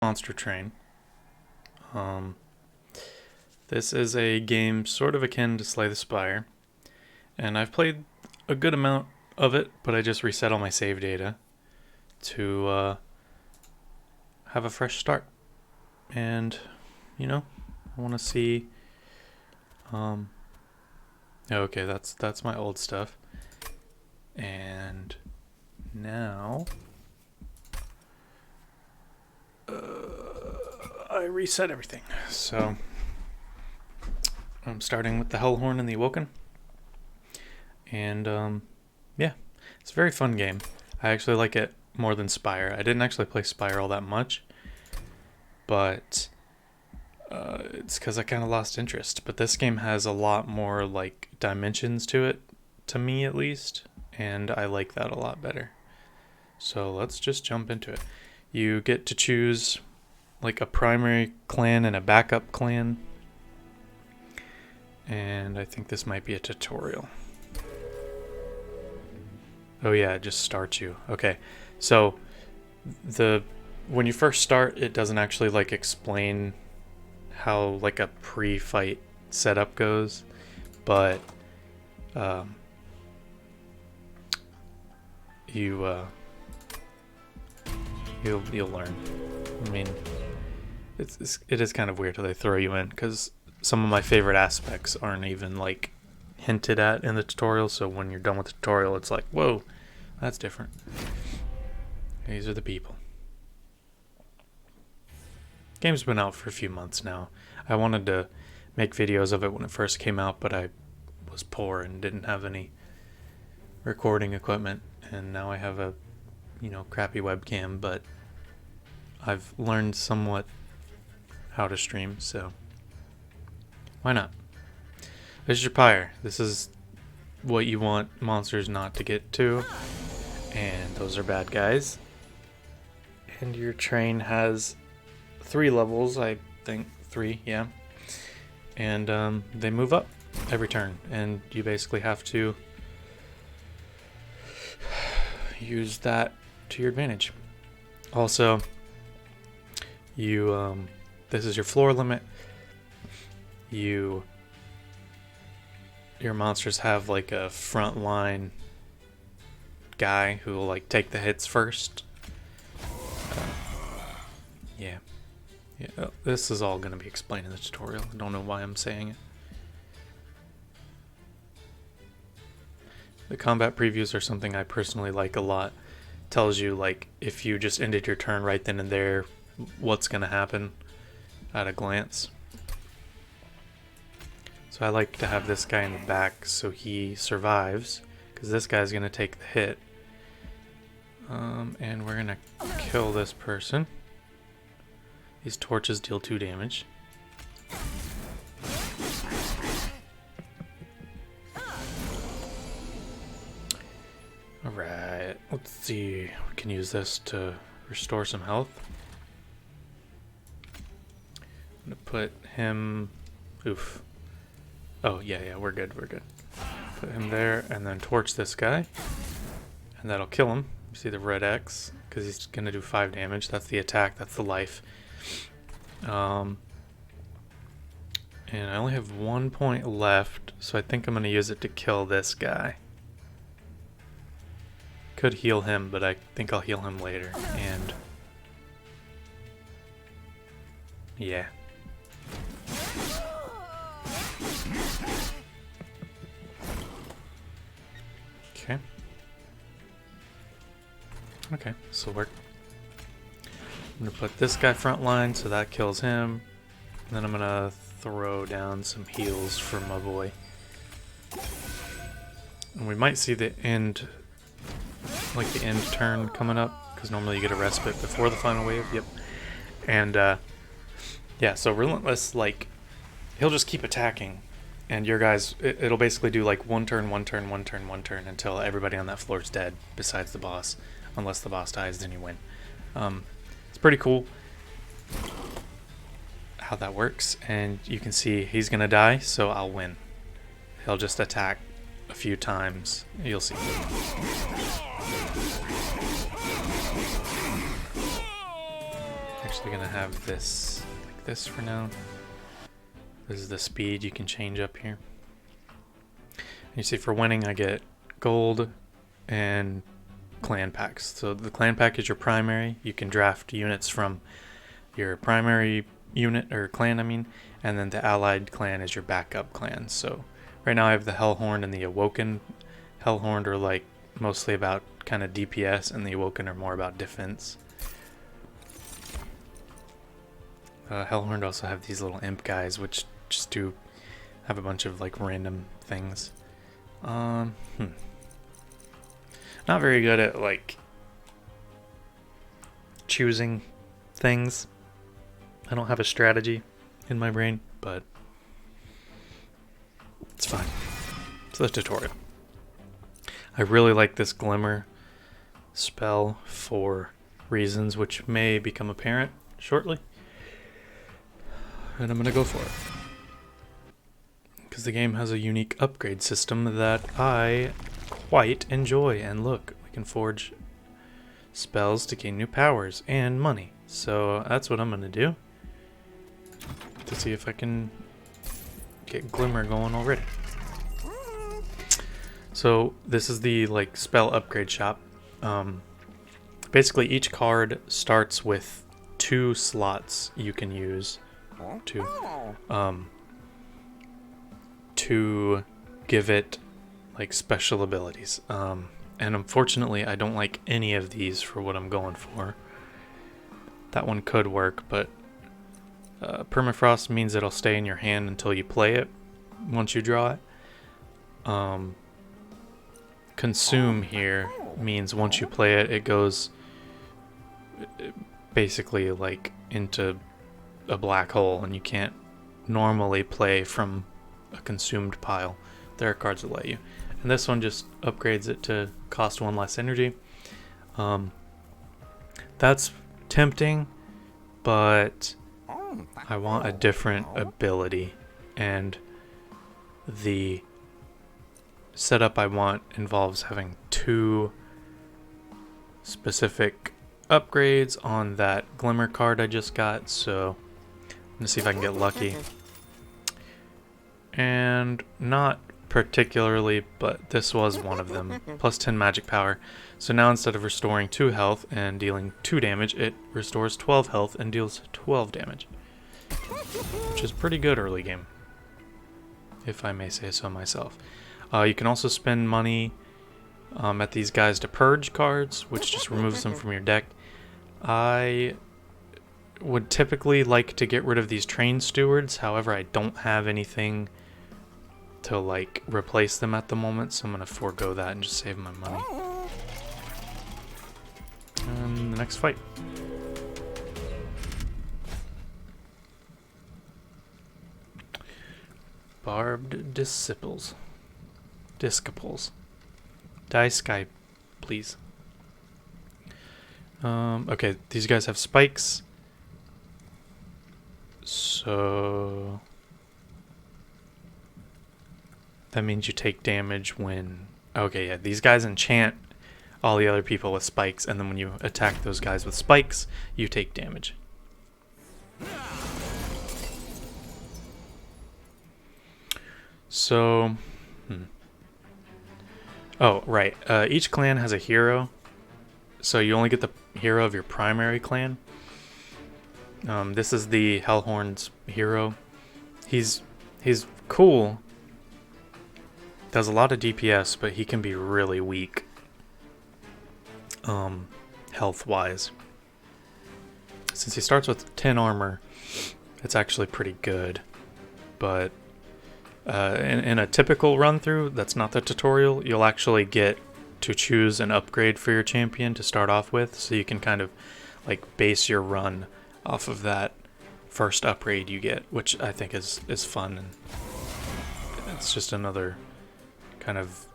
Monster Train. Um, this is a game sort of akin to Slay the Spire, and I've played a good amount of it, but I just reset all my save data to have a fresh start. And, I want to see. Okay, that's my old stuff. And now I reset everything. So I'm starting with the Hellhorn and the Awoken. And yeah, it's a very fun game. I actually like it more than Spire. I didn't actually play Spire all that much, but it's because I kind of lost interest. But this game has a lot more like dimensions to it, to me at least, and I like that a lot better. So let's just jump into it. You get to choose like a primary clan and a backup clan, and I think this might be a tutorial. Oh yeah, it just starts you. Okay, so when you first start, it doesn't actually like explain how like a pre-fight setup goes, but you'll learn. I mean, it is kind of weird how they throw you in, because some of my favorite aspects aren't even like hinted at in the tutorial, so when you're done with the tutorial it's like, whoa, that's different. These are the people. Game's been out for a few months now. I wanted to make videos of it when it first came out, but I was poor and didn't have any recording equipment, and now I have a crappy webcam, but I've learned somewhat how to stream, so why not? This is your pyre. This is what you want monsters not to get to, and those are bad guys. And your train has 3 levels, I think 3, yeah. And they move up every turn, and you basically have to use that to your advantage. Also, you this is your floor limit. Your monsters have like a front line guy who will like take the hits first. Yeah. Oh, this is all going to be explained in the tutorial. I don't know why I'm saying it. The combat previews are something I personally like a lot. Tells you like if you just ended your turn right then and there, what's going to happen at a glance. So I like to have this guy in the back so he survives, because this guy's going to take the hit. And we're going to kill this person. These torches deal 2 damage. Alright, let's see. We can use this to restore some health. I'm going to put him... Oof. Oh, yeah, we're good. Put him there, and then torch this guy. And that'll kill him. You see the red X? Because he's going to do 5 damage. That's the attack, that's the life. And I only have 1 point left, so I think I'm going to use it to kill this guy. Could heal him, but I think I'll heal him later. And yeah. Okay, this will work. I'm gonna put this guy front line, so that kills him. And then I'm gonna throw down some heals for my boy. And we might see the end, like the end turn coming up, because normally you get a respite before the final wave. Yep. And yeah, so Relentless, like, he'll just keep attacking, and your guys, it'll basically do like 1 turn, 1 turn, 1 turn, 1 turn until everybody on that floor is dead, besides the boss. Unless the boss dies, then you win. It's pretty cool how that works, and you can see he's gonna die, so I'll win. He'll just attack a few times. You'll see. actually gonna have this like this for now. This is the speed you can change up here. And you see for winning I get gold and clan packs. So the clan pack is your primary. You can draft units from your primary unit or clan, I mean, and then the allied clan is your backup clan. So right now I have the Hellhorn and the Awoken. Hellhorn are like mostly about kind of DPS, and the Awoken are more about defense. Hellhorn also have these little imp guys, which just do have a bunch of like random things. Not very good at like choosing things. I don't have a strategy in my brain, but it's fine. It's the tutorial. I really like this Glimmer spell for reasons which may become apparent shortly. And I'm going to go for it. Because the game has a unique upgrade system that I quite enjoy. And look, we can forge spells to gain new powers and money. So that's what I'm going to do. To see if I can get Glimmer going already. So this is the like spell upgrade shop. Basically each card starts with 2 slots you can use to give it like special abilities. And unfortunately I don't like any of these for what I'm going for. That one could work, but Permafrost means it'll stay in your hand until you play it, once you draw it. Consume here means once you play it, it goes basically like into a black hole, and you can't normally play from a consumed pile. There are cards that let you. And this one just upgrades it to cost 1 less energy. That's tempting, but I want a different ability, and the setup I want involves having 2 specific upgrades on that Glimmer card I just got, so I'm gonna see if I can get lucky. And not particularly, but this was one of them. Plus 10 magic power. So now instead of restoring 2 health and dealing 2 damage, it restores 12 health and deals 12 damage. Which is pretty good early game, if I may say so myself. You can also spend money at these guys to purge cards, which just removes them from your deck. I would typically like to get rid of these train stewards, however I don't have anything to like replace them at the moment, so I'm going to forego that and just save my money. And the next fight. Barbed Disciples. Disciples. Die Sky, please. Okay, these guys have spikes. So that means you take damage when... Okay, yeah, these guys enchant all the other people with spikes, and then when you attack those guys with spikes, you take damage. So... Oh, right. Each clan has a hero, so you only get the hero of your primary clan. This is the Hellhorn's hero. He's cool. Does a lot of DPS, but he can be really weak. Health-wise. Since he starts with 10 armor, it's actually pretty good. But in a typical run-through, that's not the tutorial, you'll actually get to choose an upgrade for your champion to start off with, so you can kind of like base your run off of that first upgrade you get, which I think is fun, and it's just another kind of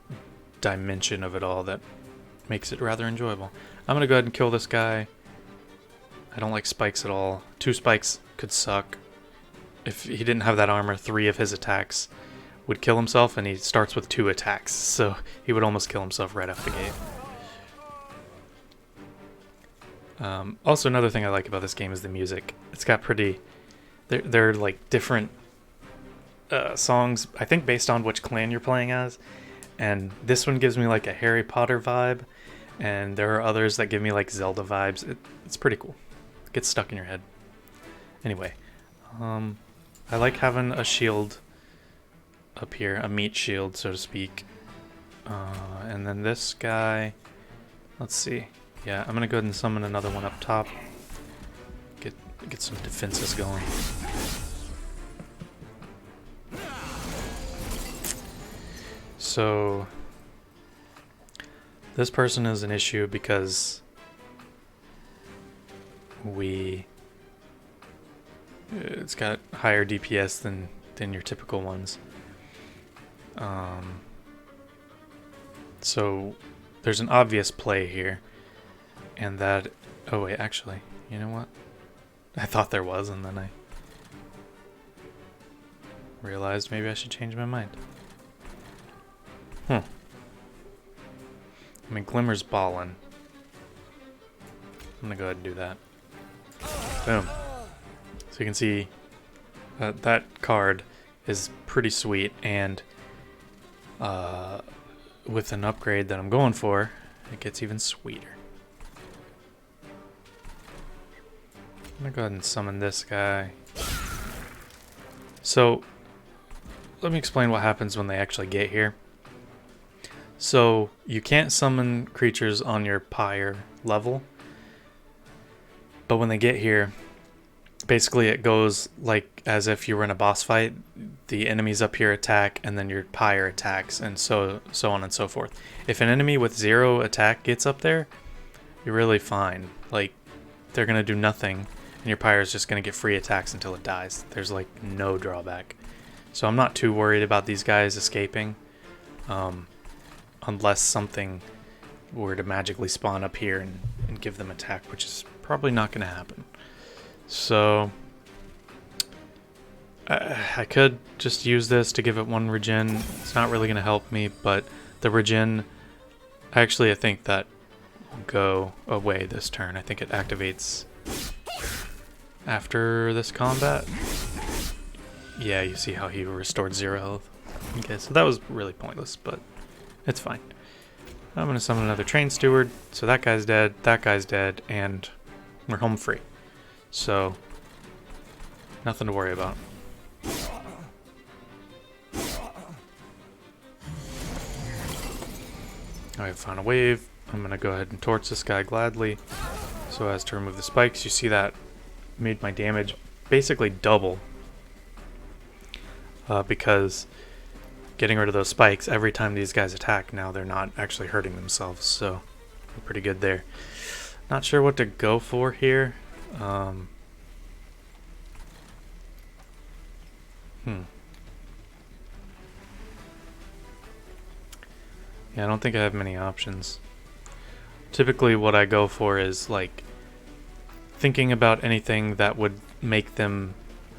dimension of it all that makes it rather enjoyable. I'm gonna go ahead and kill this guy. I don't like spikes at all. 2 spikes could suck. If he didn't have that armor, 3 of his attacks would kill himself, and he starts with 2 attacks, so he would almost kill himself right off the gate. Also, another thing I like about this game is the music. It's got pretty... They're like different songs, I think based on which clan you're playing as. And this one gives me like a Harry Potter vibe. And there are others that give me like Zelda vibes. It's pretty cool. It gets stuck in your head. Anyway, I like having a shield up here, a meat shield, so to speak. And then this guy, let's see. Yeah, I'm gonna go ahead and summon another one up top. Get some defenses going. So this person is an issue because it's got higher DPS than your typical ones. So there's an obvious play here, and that... Oh wait, actually, you know what? I thought there was, and then I realized maybe I should change my mind. I mean, Glimmer's ballin'. I'm gonna go ahead and do that. Boom. So you can see that card is pretty sweet, and with an upgrade that I'm going for, it gets even sweeter. I'm gonna go ahead and summon this guy. So, let me explain what happens when they actually get here. So, you can't summon creatures on your pyre level, but when they get here, basically it goes like as if you were in a boss fight. The enemies up here attack, and then your pyre attacks, and so on and so forth. If an enemy with 0 attack gets up there, you're really fine. Like, they're gonna do nothing, and your pyre is just gonna get free attacks until it dies. There's like no drawback. So I'm not too worried about these guys escaping, unless something were to magically spawn up here and give them attack, which is probably not gonna happen. So I could just use this to give it 1 regen. It's not really going to help me, but the regen, actually I think that will go away this turn. I think it activates after this combat. Yeah, you see how he restored 0 health. Okay, so that was really pointless, but it's fine. I'm going to summon another Train Steward, so that guy's dead, and we're home free. So, nothing to worry about. I have found a wave. I'm going to go ahead and torch this guy gladly so as to remove the spikes. You see that made my damage basically double because getting rid of those spikes, every time these guys attack now, they're not actually hurting themselves, so we're pretty good there. Not sure what to go for here. Yeah, I don't think I have many options. Typically what I go for is like thinking about anything that would make them,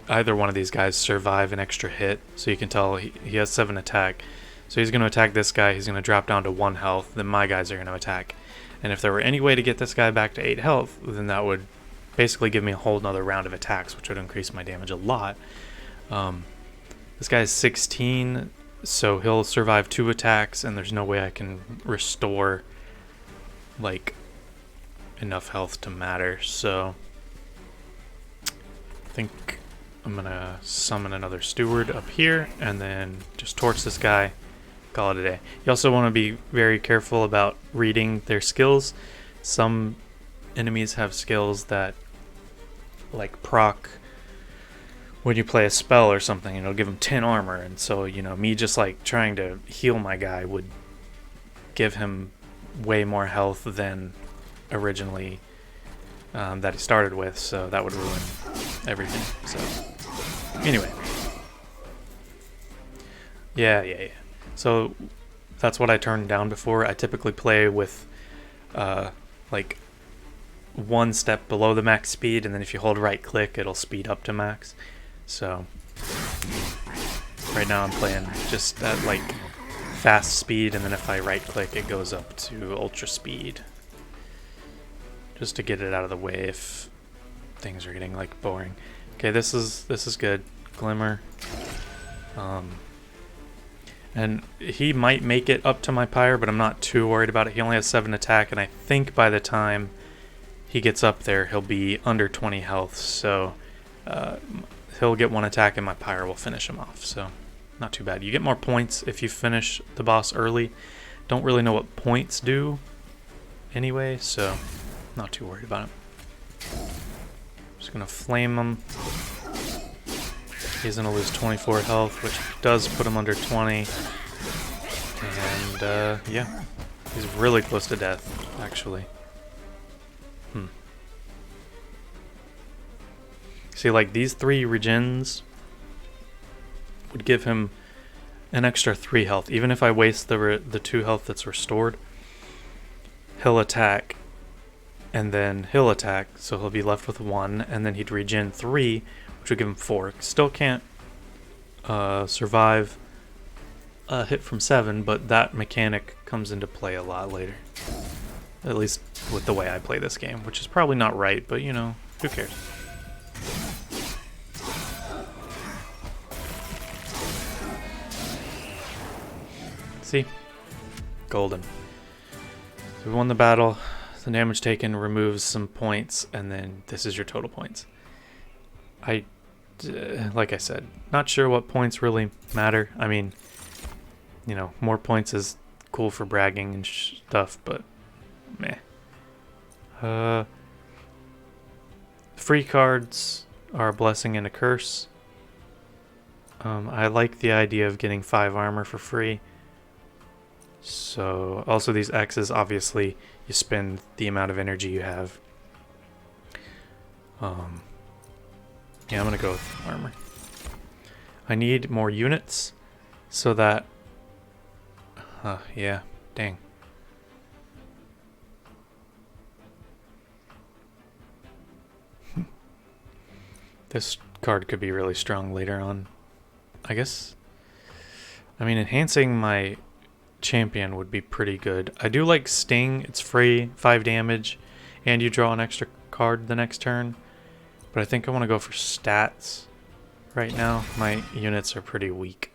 either one of these guys, survive an extra hit. So you can tell he has 7 attack. So he's going to attack this guy, he's going to drop down to 1 health, then my guys are going to attack. And if there were any way to get this guy back to 8 health, then that would basically give me a whole nother round of attacks, which would increase my damage a lot. This guy is 16, so he'll survive 2 attacks, and there's no way I can restore like enough health to matter. So I think I'm gonna summon another steward up here and then just torch this guy, call it a day. You also want to be very careful about reading their skills. Some enemies have skills that like proc when you play a spell or something, and it'll give him 10 armor, and so, you know, me just like trying to heal my guy would give him way more health than originally that he started with, so that would ruin everything. So anyway, yeah. So that's what I turned down before. I typically play with like 1 step below the max speed, and then if you hold right click it'll speed up to max. So right now I'm playing just at like fast speed, and then if I right click it goes up to ultra speed. just to get it out of the way if things are getting like boring. Okay, this is good. Glimmer. And he might make it up to my pyre, but I'm not too worried about it. He only has 7 attack, and I think by the time he gets up there, he'll be under 20 health, so he'll get 1 attack and my pyre will finish him off, so not too bad. You get more points if you finish the boss early. Don't really know what points do anyway, so not too worried about it. Just gonna flame him. He's gonna lose 24 health, which does put him under 20. And yeah, he's really close to death, actually. See, like these 3 regens would give him an extra 3 health. Even if I waste the 2 health that's restored, he'll attack, and then he'll attack, so he'll be left with 1, and then he'd regen 3, which would give him 4. Still can't survive a hit from 7, but that mechanic comes into play a lot later. At least with the way I play this game, which is probably not right, but you know, who cares? See? Golden. So we won the battle. The damage taken removes some points, and then this is your total points. Like I said, not sure what points really matter. I mean, you know, more points is cool for bragging and stuff, but meh. Free cards are a blessing and a curse. I like the idea of getting 5 armor for free. So, also these X's, obviously, you spend the amount of energy you have. Yeah, I'm gonna go with armor. I need more units so that... yeah, dang. This card could be really strong later on, I guess. I mean, enhancing my champion would be pretty good. I do like Sting. It's free, 5 damage, and you draw an extra card the next turn. But I think I want to go for stats right now. My units are pretty weak.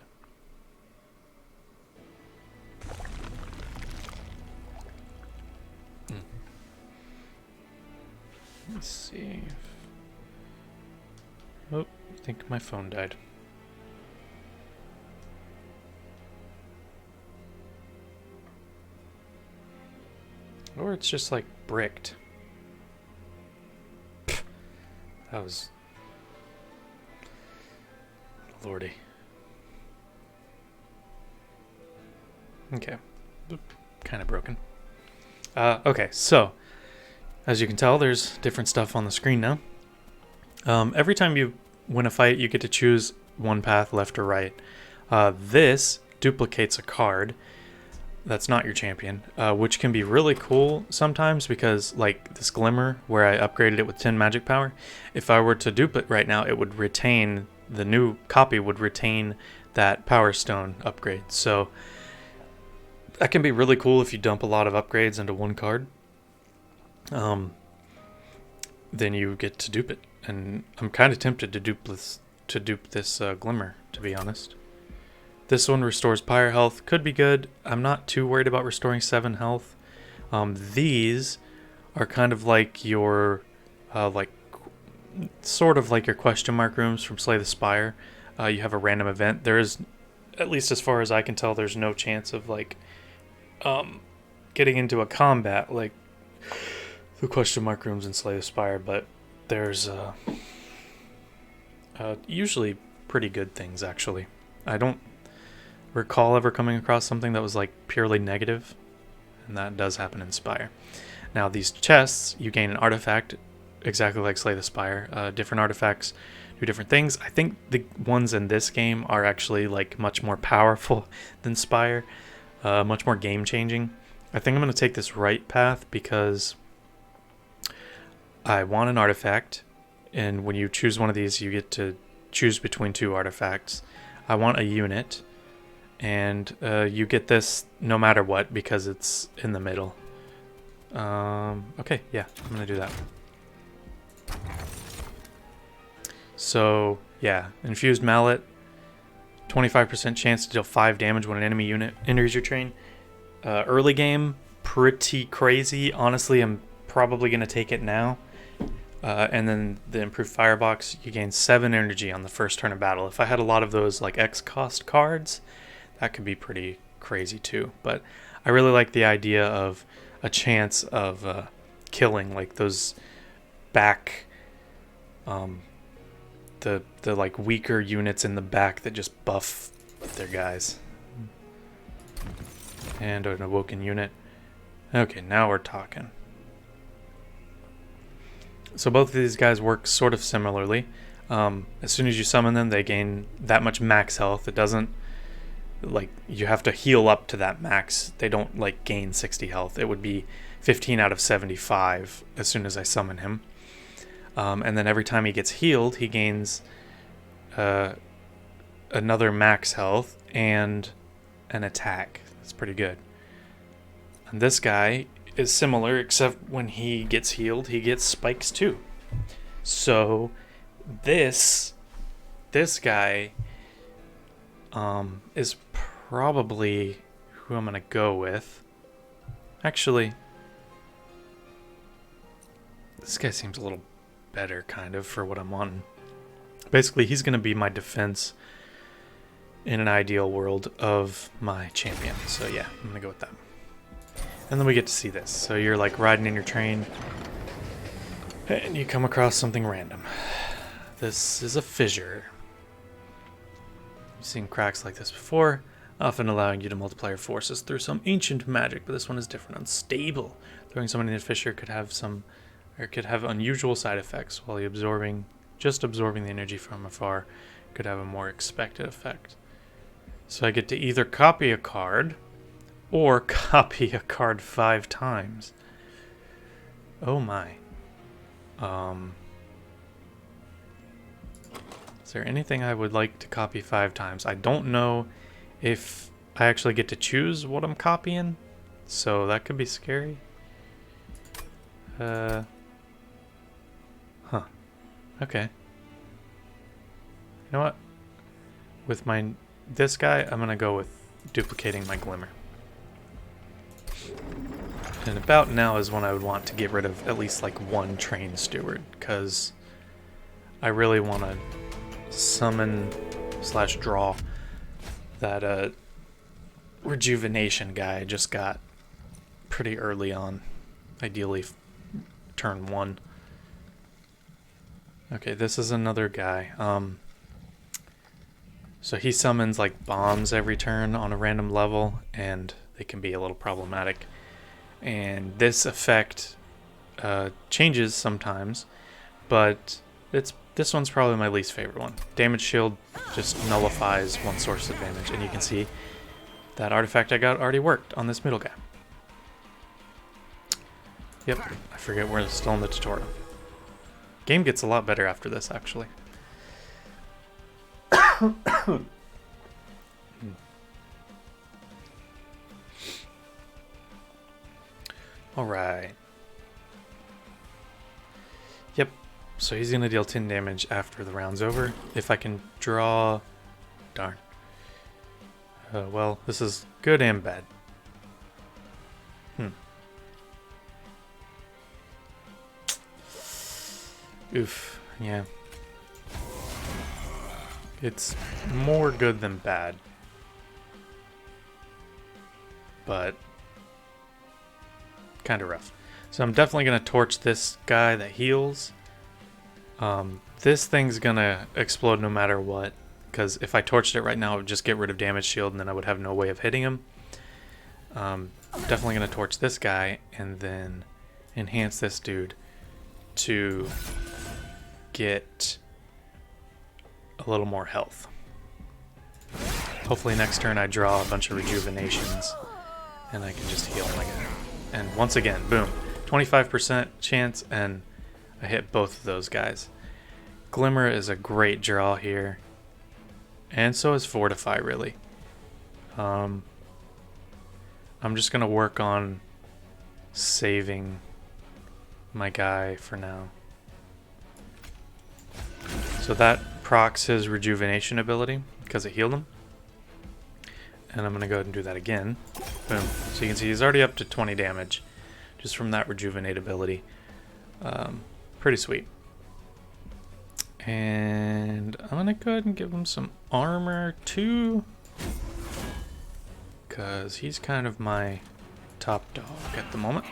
Let's see. Oh, I think my phone died. Or it's just like bricked. Pfft, that was... Lordy. Okay. Kind of broken. Okay, so as you can tell, there's different stuff on the screen now. Every time you win a fight, you get to choose one path, left or right. This duplicates a card that's not your champion, which can be really cool sometimes because, like this Glimmer, where I upgraded it with 10 magic power, if I were to dupe it right now, it would retain, the new copy would retain that Power Stone upgrade. So that can be really cool if you dump a lot of upgrades into one card. Then you get to dupe it, and I'm kind of tempted to dupe this Glimmer, to be honest. This one restores pyre health, could be good. I'm not too worried about restoring 7 health. These are kind of like your, sort of like your question mark rooms from Slay the Spire. You have a random event. There is, at least as far as I can tell, there's no chance of like getting into a combat like the question mark rooms in Slay the Spire, but there's usually pretty good things, actually. I don't recall ever coming across something that was like purely negative, and that does happen in Spire. Now these chests, you gain an artifact exactly like Slay the Spire. Different artifacts do different things. I think the ones in this game are actually like much more powerful than Spire, much more game changing. I think I'm going to take this right path because I want an artifact, and when you choose one of these you get to choose between 2 artifacts. I want a unit, and you get this no matter what because it's in the middle. Okay, yeah, I'm gonna do that. So, yeah, Infused Mallet, 25% chance to deal 5 damage when an enemy unit enters your train. Early game, pretty crazy. Honestly, I'm probably gonna take it now. And then the improved Firebox, you gain 7 energy on the first turn of battle. If I had a lot of those like X cost cards, that could be pretty crazy too. But I really like the idea of a chance of killing like those back, the like weaker units in the back that just buff their guys. And an awoken unit. Okay, now we're talking. So both of these guys work sort of similarly. As soon as you summon them, they gain that much max health. It doesn't, like, you have to heal up to that max. They don't, like, gain 60 health. It would be 15 out of 75 as soon as I summon him. And then every time he gets healed, he gains another max health and an attack. That's pretty good. And this guy is similar, except when he gets healed, he gets spikes too. So this guy is probably who I'm gonna go with. Actually, this guy seems a little better, kind of, for what I'm wanting. Basically, he's gonna be my defense in an ideal world of my champion. So yeah, I'm gonna go with that. And then we get to see this. So you're like riding in your train and you come across something random. This is a fissure. You've seen cracks like this before, often allowing you to multiply your forces through some ancient magic, but this one is different, unstable. Throwing someone in a fissure could have unusual side effects, while just absorbing the energy from afar could have a more expected effect. So I get to either copy a card or copy a card 5 times. Oh my. Is there anything I would like to copy 5 times? I don't know if I actually get to choose what I'm copying, so that could be scary. Huh. Okay. You know what? With this guy, I'm gonna go with duplicating my Glimmer. And about now is when I would want to get rid of at least like one train steward, because I really want to summon / draw that rejuvenation guy I just got pretty early on, ideally turn 1. Okay, this is another guy. So he summons like bombs every turn on a random level, and they can be a little problematic. And this effect changes sometimes, but this one's probably my least favorite one. Damage shield just nullifies one source of damage, and you can see that artifact I got already worked on this middle guy. Yep, I forget we're still in the tutorial. Game gets a lot better after this, actually. Alright. Yep, so he's gonna deal 10 damage after the round's over. If I can draw... Darn. Well, this is good and bad. Oof, yeah. It's more good than bad. But kind of rough. So I'm definitely going to torch this guy that heals. This thing's going to explode no matter what, because if I torched it right now, it would just get rid of damage shield, and then I would have no way of hitting him. Definitely going to torch this guy, and then enhance this dude to get a little more health. Hopefully next turn I draw a bunch of rejuvenations, and I can just heal him again. And once again, boom, 25% chance, and I hit both of those guys. Glimmer is a great draw here, and so is Fortify, really. I'm just gonna work on saving my guy for now. So that procs his rejuvenation ability because it healed him. And I'm going to go ahead and do that again. Boom. So you can see he's already up to 20 damage just from that rejuvenate ability. Pretty sweet. And I'm going to go ahead and give him some armor too, because he's kind of my top dog at the moment.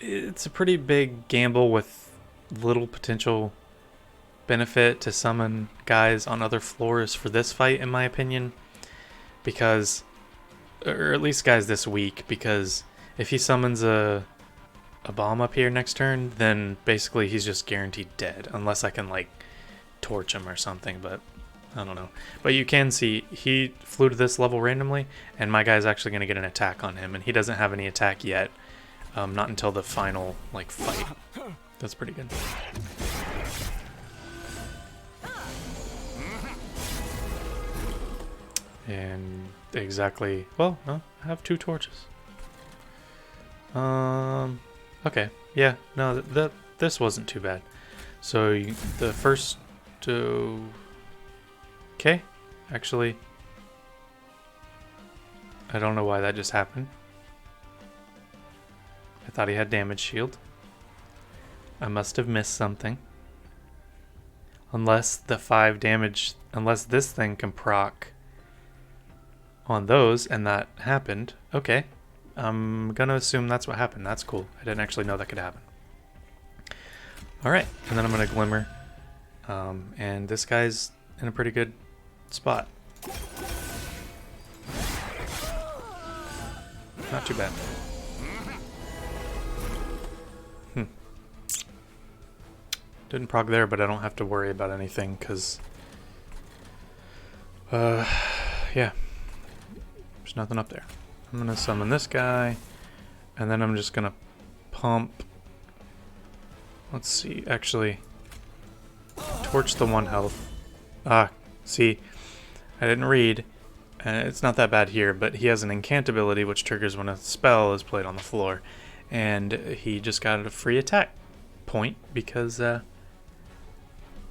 It's a pretty big gamble with little potential benefit to summon guys on other floors for this fight, in my opinion, because, or at least guys this week, because if he summons a bomb up here next turn, then basically he's just guaranteed dead, unless I can like torch him or something, but I don't know. But you can see he flew to this level randomly, and my guy's actually going to get an attack on him, and he doesn't have any attack yet, not until the final like fight. That's pretty good. And exactly, well, I have 2 torches. Okay, yeah, no, this wasn't too bad. So the first two, okay, actually, I don't know why that just happened. I thought he had damage shield. I must have missed something. Unless the 5 damage, unless this thing can proc on those, and that happened. Okay, I'm gonna assume that's what happened. That's cool. I didn't actually know that could happen. Alright, and then I'm gonna glimmer. And this guy's in a pretty good spot. Not too bad. Didn't proc there, but I don't have to worry about anything, because yeah, there's nothing up there. I'm gonna summon this guy, and then I'm just gonna pump. Let's see, actually, torch the 1 health. See, I didn't read. It's not that bad here, but he has an incant ability which triggers when a spell is played on the floor, and he just got a free attack point because I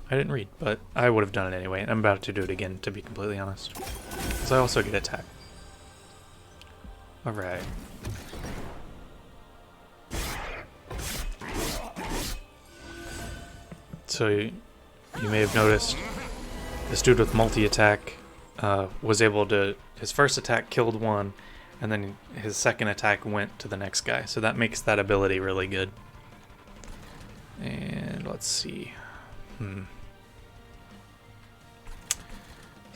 didn't read, but I would have done it anyway. I'm about to do it again, to be completely honest, because I also get attack. Alright. So you may have noticed this dude with multi-attack was able to, his first attack killed 1, and then his second attack went to the next guy. So that makes that ability really good. And let's see. So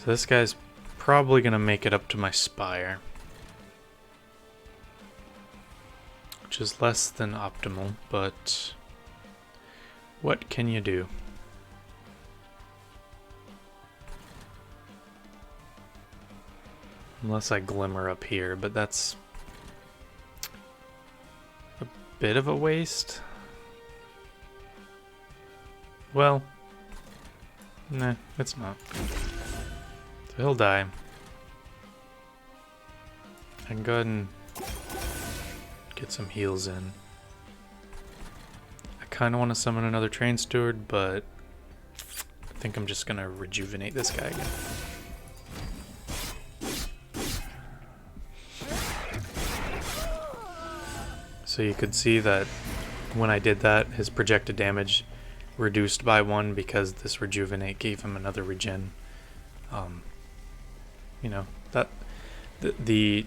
this guy's probably going to make it up to my spire, which is less than optimal, but what can you do? Unless I glimmer up here, but that's a bit of a waste. Well, nah, it's not. So he'll die. I can go ahead and get some heals in. I kind of want to summon another train steward, but I think I'm just going to rejuvenate this guy again. So you could see that when I did that, his projected damage reduced by 1 because this rejuvenate gave him another regen. You know, that the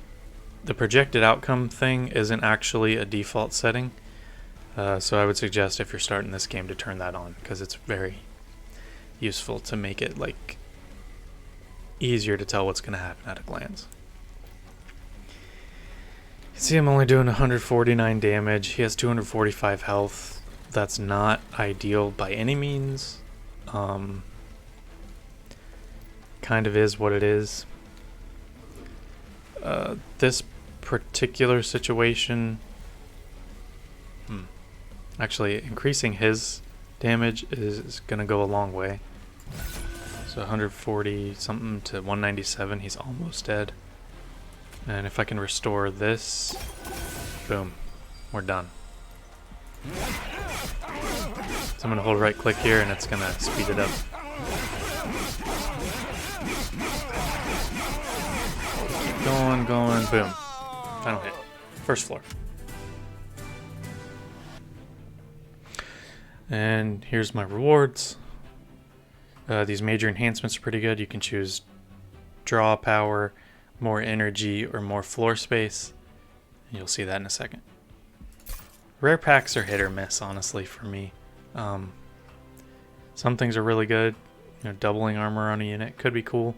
projected outcome thing isn't actually a default setting. So I would suggest if you're starting this game to turn that on, because it's very useful to make it like easier to tell what's going to happen at a glance. You see I'm only doing 149 damage. He has 245 health. That's not ideal by any means. Kind of is what it is. This particular situation... Actually, increasing his damage is going to go a long way. So 140 something to 197, he's almost dead. And if I can restore this, boom, we're done. So I'm going to hold right click here and it's going to speed it up. Keep going, boom. Final hit. First floor. And here's my rewards. These major enhancements are pretty good. You can choose draw power, more energy, or more floor space. You'll see that in a second. Rare packs are hit or miss, honestly, for me. Some things are really good. You know, doubling armor on a unit could be cool.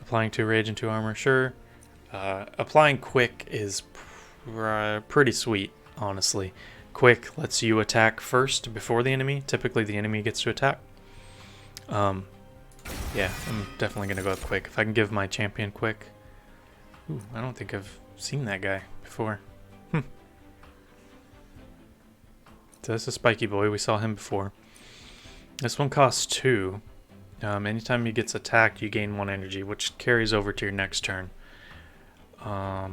Applying 2 rage and 2 armor, sure. Applying quick is pretty sweet, honestly. Quick lets you attack first before the enemy. Typically the enemy gets to attack. Yeah, I'm definitely going to go with quick. If I can give my champion quick. Ooh, I don't think I've seen that guy before. So this is Spiky Boy. We saw him before. This one costs 2. Anytime he gets attacked, you gain 1 energy, which carries over to your next turn. I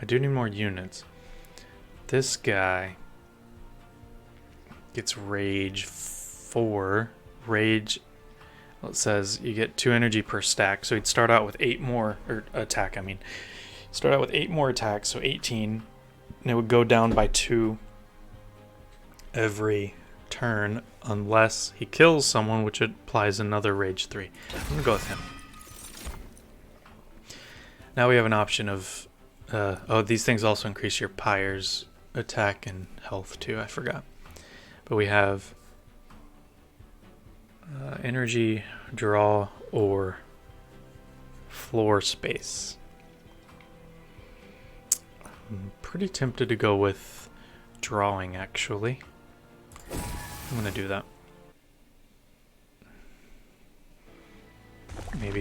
do need more units. This guy gets rage 4. Rage, well, it says you get 2 energy per stack, so he'd start out with 8 more, or attack, I mean. Start out with 8 more attacks, so 18. And it would go down by 2 every turn, unless he kills someone, which applies another rage 3. I'm going to go with him. Now we have an option of... oh, these things also increase your Pyre's attack and health too, I forgot. But we have energy, draw, or floor space. I'm pretty tempted to go with drawing, actually. I'm going to do that. Maybe